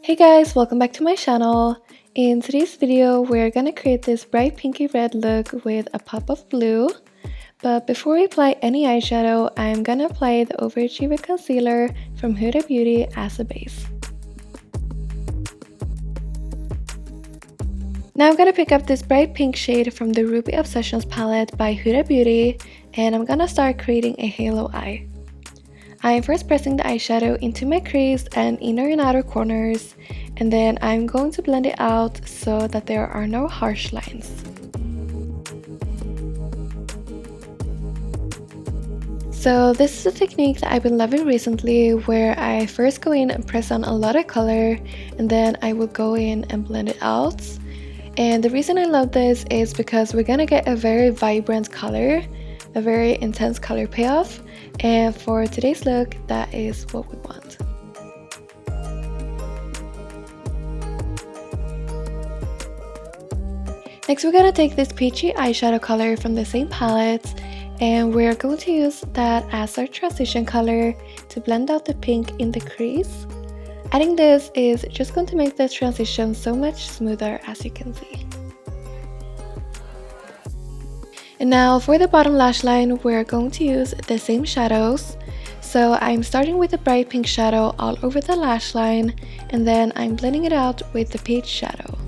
Hey guys, welcome back to my channel. In today's video, we're gonna create this bright pinky red look with a pop of blue. But before we apply any eyeshadow, I'm gonna apply the Overachiever concealer from Huda Beauty as a base. Now I'm gonna pick up this bright pink shade from the Ruby Obsessions palette by Huda Beauty, and I'm gonna start creating a halo eye. I'm first pressing the eyeshadow into my crease and inner and outer corners, and then I'm going to blend it out so that there are no harsh lines. So this is a technique that I've been loving recently, where I first go in and press on a lot of color, and then I will go in and blend it out. And the reason I love this is because we're gonna get a very vibrant color, a very intense color payoff, and for today's look, that is what we want. Next, we're gonna take this peachy eyeshadow color from the same palette, and we're going to use that as our transition color to blend out the pink in the crease. Adding this is just going to make the transition so much smoother, as you can see. And now for the bottom lash line, we're going to use the same shadows. So I'm starting with the bright pink shadow all over the lash line, and then I'm blending it out with the peach shadow.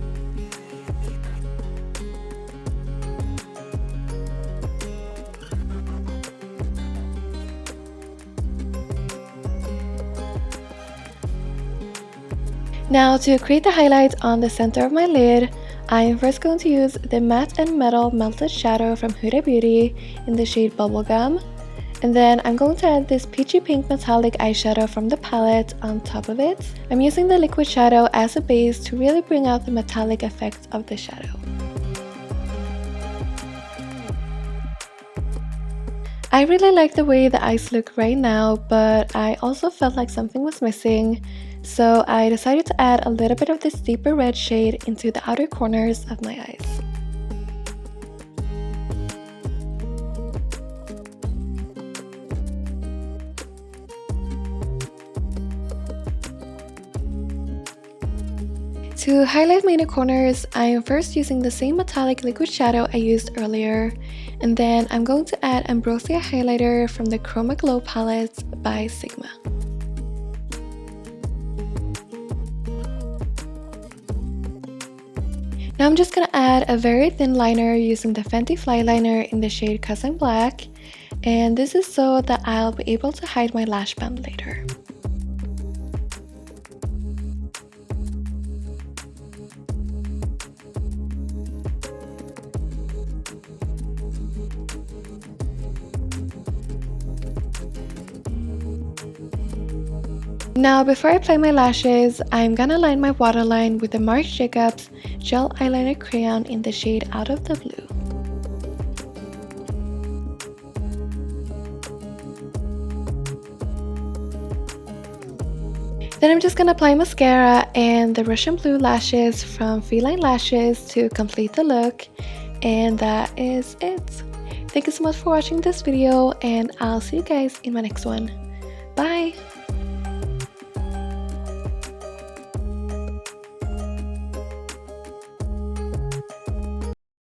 Now to create the highlight on the center of my lid, I am first going to use the Matte and Metal Melted Shadow from Huda Beauty in the shade Bubblegum. And then I'm going to add this peachy pink metallic eyeshadow from the palette on top of it. I'm using the liquid shadow as a base to really bring out the metallic effect of the shadow. I really like the way the eyes look right now, but I also felt like something was missing. So I decided to add a little bit of this deeper red shade into the outer corners of my eyes. To highlight my inner corners, I am first using the same metallic liquid shadow I used earlier, and then I'm going to add Ambrosia highlighter from the Chroma Glow palette by Sigma. Now I'm just gonna add a very thin liner using the Fenty Flyliner in the shade Cousin Black, and this is so that I'll be able to hide my lash band later. Now before I apply my lashes, I'm gonna line my waterline with the Marc Jacobs Gel Eyeliner Crayon in the shade Out of the Blue. Then I'm just gonna apply mascara and the Russian Blue lashes from Feline Lashes to complete the look, and that is it. Thank you so much for watching this video, and I'll see you guys in my next one. Bye!